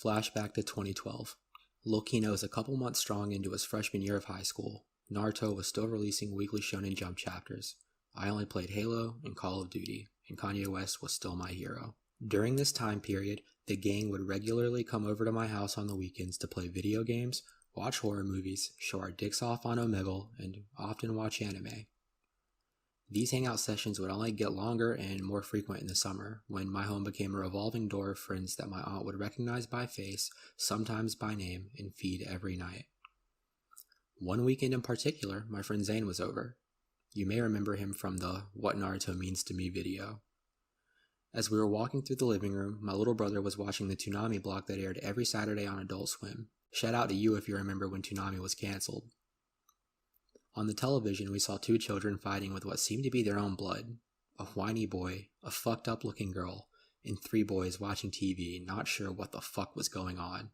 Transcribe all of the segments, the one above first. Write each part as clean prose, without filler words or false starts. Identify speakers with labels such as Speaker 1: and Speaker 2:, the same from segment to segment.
Speaker 1: Flashback to 2012. Lil Kino is a couple months strong into his freshman year of high school. Naruto was still releasing weekly Shonen Jump chapters. I only played Halo and Call of Duty, and Kanye West was still my hero. During this time period, the gang would regularly come over to my house on the weekends to play video games, watch horror movies, show our dicks off on Omegle, and often watch anime. These hangout sessions would only get longer and more frequent in the summer, when my home became a revolving door of friends that my aunt would recognize by face, sometimes by name, and feed every night. One weekend in particular, my friend Zane was over. You may remember him from the What Naruto Means to Me video. As we were walking through the living room, my little brother was watching the Toonami block that aired every Saturday on Adult Swim. Shout out to you if you remember when Toonami was cancelled. On the television, we saw two children fighting with what seemed to be their own blood. A whiny boy, a fucked up looking girl, and three boys watching TV, not sure what the fuck was going on.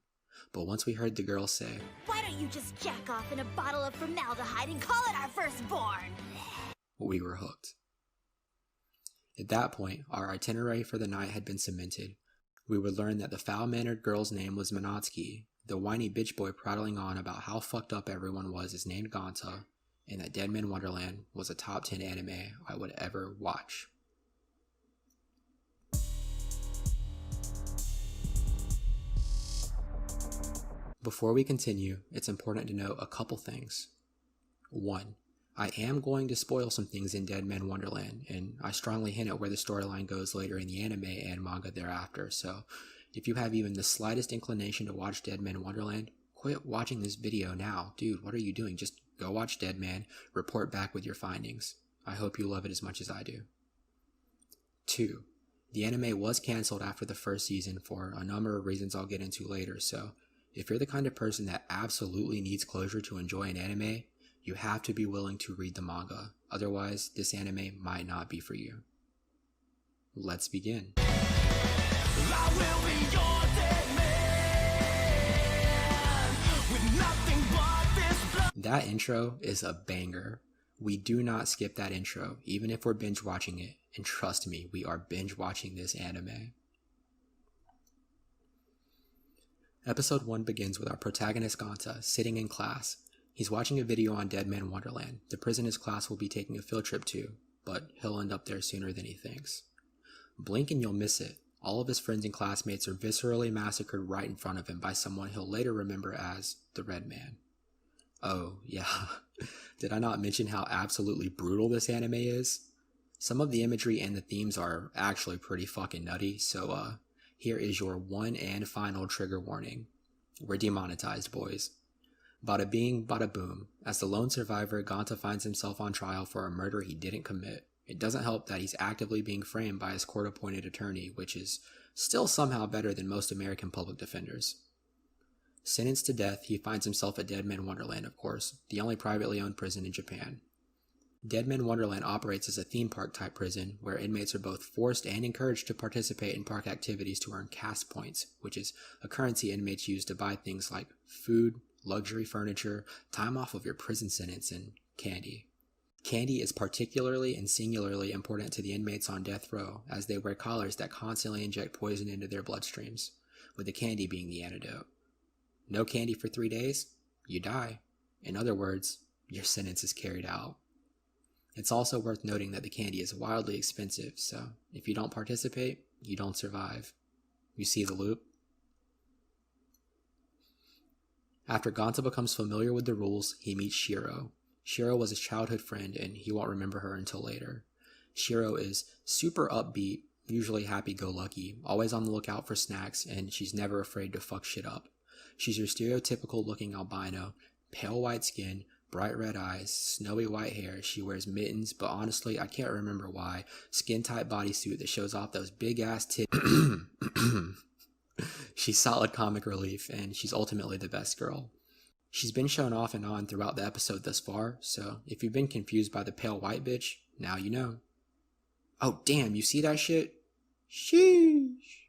Speaker 1: But once we heard the girl say,
Speaker 2: "Why don't you just jack off in a bottle of formaldehyde and call it our firstborn?"
Speaker 1: we were hooked. At that point, our itinerary for the night had been cemented. We would learn that the foul-mannered girl's name was Minatsuki, the whiny bitch boy prattling on about how fucked up everyone was is named Ganta, and that Deadman Wonderland was a top 10 anime I would ever watch. Before we continue, it's important to note a couple things. 1. I am going to spoil some things in Deadman Wonderland, and I strongly hint at where the storyline goes later in the anime and manga thereafter, so if you have even the slightest inclination to watch Deadman Wonderland, quit watching this video now. Dude, what are you doing? Just go watch Deadman, report back with your findings. I hope you love it as much as I do. 2. The anime was cancelled after the first season for a number of reasons I'll get into later, so if you're the kind of person that absolutely needs closure to enjoy an anime, you have to be willing to read the manga. Otherwise, this anime might not be for you. Let's begin. I will be your dead man, with nothing but this blood. That intro is a banger. We do not skip that intro, even if we're binge watching it. And trust me, we are binge watching this anime. Episode 1 begins with our protagonist Ganta sitting in class. He's watching a video on Deadman Wonderland, the prison his class will be taking a field trip to, but he'll end up there sooner than he thinks. Blink and you'll miss it. All of his friends and classmates are viscerally massacred right in front of him by someone he'll later remember as the Red Man. Oh, yeah. Did I not mention how absolutely brutal this anime is? Some of the imagery and the themes are actually pretty fucking nutty, so here is your one and final trigger warning. We're demonetized, boys. Bada bing, bada boom. As the lone survivor, Ganta finds himself on trial for a murder he didn't commit. It doesn't help that he's actively being framed by his court-appointed attorney, which is still somehow better than most American public defenders. Sentenced to death, he finds himself at Deadman Wonderland, of course, the only privately owned prison in Japan. Deadman Wonderland operates as a theme park type prison, where inmates are both forced and encouraged to participate in park activities to earn CAS points, which is a currency inmates use to buy things like food, luxury furniture, time off of your prison sentence, and candy. Candy is particularly and singularly important to the inmates on death row, as they wear collars that constantly inject poison into their bloodstreams, with the candy being the antidote. No candy for 3 days? You die. In other words, your sentence is carried out. It's also worth noting that the candy is wildly expensive, so if you don't participate, you don't survive. You see the loop? After Ganta becomes familiar with the rules, he meets Shiro. Shiro was his childhood friend, and he won't remember her until later. Shiro is super upbeat, usually happy-go-lucky, always on the lookout for snacks, and she's never afraid to fuck shit up. She's your stereotypical-looking albino, pale white skin, bright red eyes, snowy white hair. She wears mittens, but honestly, I can't remember why. Skin-tight bodysuit that shows off those big-ass titties. She's solid comic relief, and she's ultimately the best girl. She's been shown off and on throughout the episode thus far, so if you've been confused by the pale white bitch, now you know. Oh damn, you see that shit? Sheesh.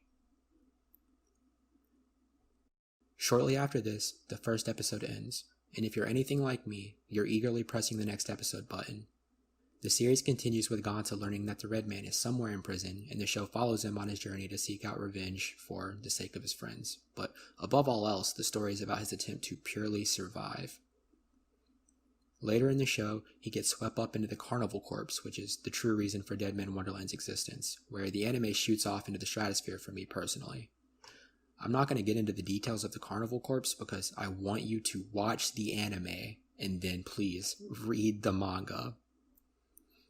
Speaker 1: Shortly after this, the first episode ends, and if you're anything like me, you're eagerly pressing the next episode button. The series continues with Gonta learning that the Red Man is somewhere in prison, and the show follows him on his journey to seek out revenge for the sake of his friends. But above all else, the story is about his attempt to purely survive. Later in the show, he gets swept up into the Carnival Corps, which is the true reason for Deadman Wonderland's existence, where the anime shoots off into the stratosphere for me personally. I'm not going to get into the details of the Carnival Corps because I want you to watch the anime and then please read the manga.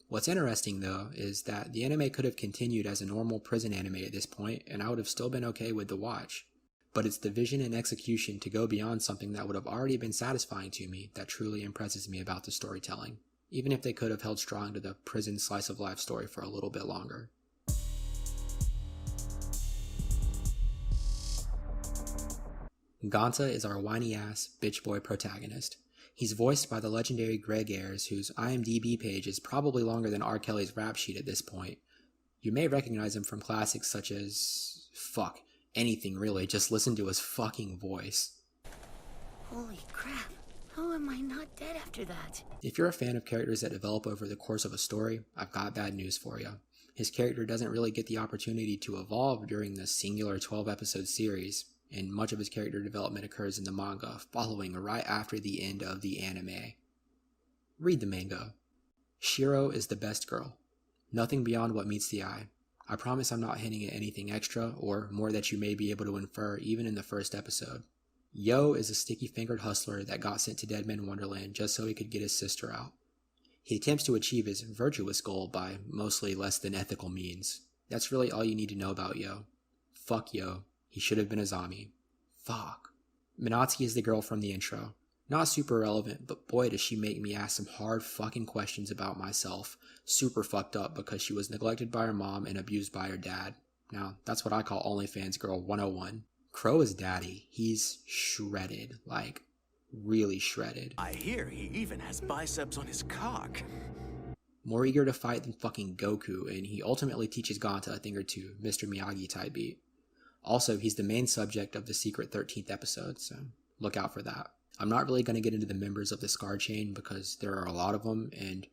Speaker 1: What's interesting though is that the anime could have continued as a normal prison anime at this point and I would have still been okay with the watch. But it's the vision and execution to go beyond something that would have already been satisfying to me that truly impresses me about the storytelling, even if they could have held strong to the prison slice of life story for a little bit longer. Gonta is our whiny-ass, bitch boy protagonist. He's voiced by the legendary Greg Ayres, whose IMDb page is probably longer than R. Kelly's rap sheet at this point. You may recognize him from classics such as... anything really, just listen to his fucking voice.
Speaker 2: Holy crap, how am I not dead after that?
Speaker 1: If you're a fan of characters that develop over the course of a story, I've got bad news for you. His character doesn't really get the opportunity to evolve during the singular 12-episode series, and much of his character development occurs in the manga, following right after the end of the anime. Read the manga. Shiro is the best girl. Nothing beyond what meets the eye. I promise I'm not hinting at anything extra, or more that you may be able to infer even in the first episode. Yo is a sticky-fingered hustler that got sent to Deadman Wonderland just so he could get his sister out. He attempts to achieve his virtuous goal by mostly less than ethical means. That's really all you need to know about Yo. Fuck Yo. He should have been a zombie. Fuck. Minatsuki is the girl from the intro. Not super relevant, but boy does she make me ask some hard fucking questions about myself. Super fucked up because she was neglected by her mom and abused by her dad. Now, that's what I call OnlyFans Girl 101. Crow is daddy. He's shredded. Like, really shredded.
Speaker 3: I hear he even has biceps on his cock.
Speaker 1: More eager to fight than fucking Goku, and he ultimately teaches Gonta a thing or two, Mr. Miyagi type beat. Also, he's the main subject of the secret 13th episode, so look out for that. I'm not really going to get into the members of the Scar chain because there are a lot of them, and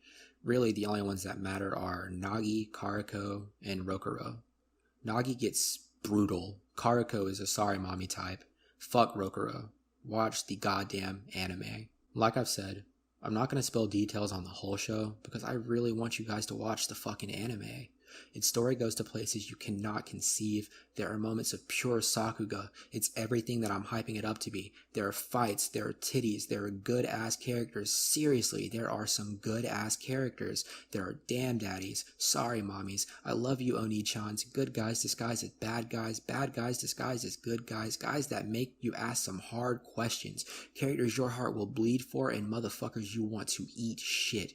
Speaker 1: really the only ones that matter are Nagi, Karako, and Rokuro. Nagi gets brutal. Karako is a sorry mommy type. Fuck Rokuro. Watch the goddamn anime. Like I've said, I'm not going to spill details on the whole show because I really want you guys to watch the fucking anime. Its story goes to places you cannot conceive. There are moments of pure sakuga. It's everything that I'm hyping it up to be. There are fights, there are titties, there are good-ass characters. Seriously, there are some good-ass characters. There are damn daddies, sorry mommies, I love you Oni-chans, good guys disguised as bad guys disguised as good guys, guys that make you ask some hard questions, characters your heart will bleed for, and motherfuckers you want to eat shit.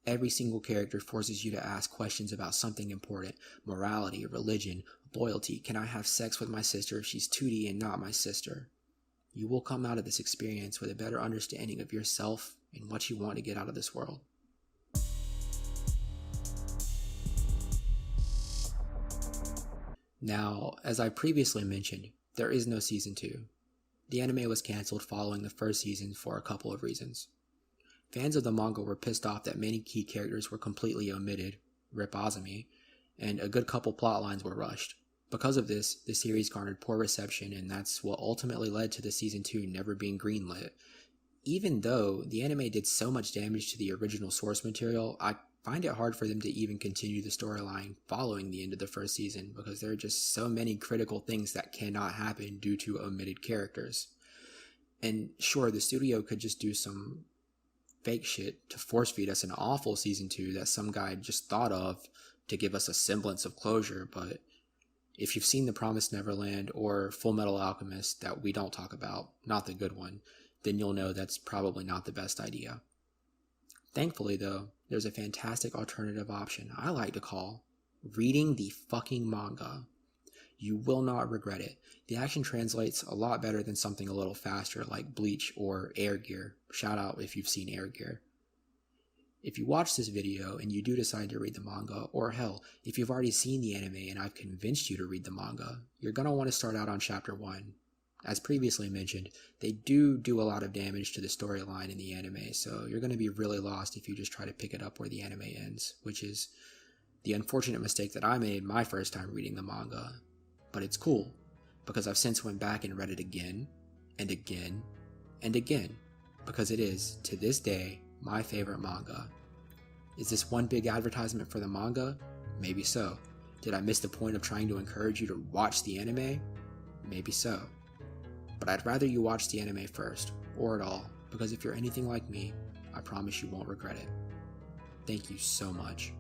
Speaker 1: Every single character forces you to ask questions about something important. Morality, religion, loyalty. Can I have sex with my sister if she's 2D and not my sister? You will come out of this experience with a better understanding of yourself and what you want to get out of this world. Now, as I previously mentioned, there is no season 2. The anime was cancelled following the first season for a couple of reasons. Fans of the manga were pissed off that many key characters were completely omitted, Rip Azumi, and a good couple plot lines were rushed. Because of this, the series garnered poor reception, and that's what ultimately led to the season 2 never being greenlit. Even though the anime did so much damage to the original source material, I find it hard for them to even continue the storyline following the end of the first season because there are just so many critical things that cannot happen due to omitted characters. And sure, the studio could just do some fake shit to force feed us an awful season 2 that some guy just thought of to give us a semblance of closure, but if you've seen The Promised Neverland or Full Metal Alchemist that we don't talk about, not the good one, then you'll know that's probably not the best idea. Thankfully though, there's a fantastic alternative option I like to call reading the fucking manga. You will not regret it. The action translates a lot better than something a little faster like Bleach or Air Gear. Shout out if you've seen Air Gear. If you watch this video and you do decide to read the manga, or hell, if you've already seen the anime and I've convinced you to read the manga, you're going to want to start out on chapter 1. As previously mentioned, they do a lot of damage to the storyline in the anime, so you're going to be really lost if you just try to pick it up where the anime ends, which is the unfortunate mistake that I made my first time reading the manga. But it's cool, because I've since went back and read it again, and again, and again, because it is, to this day, my favorite manga. Is this one big advertisement for the manga? Maybe so. Did I miss the point of trying to encourage you to watch the anime? Maybe so. But I'd rather you watch the anime first, or at all, because if you're anything like me, I promise you won't regret it. Thank you so much.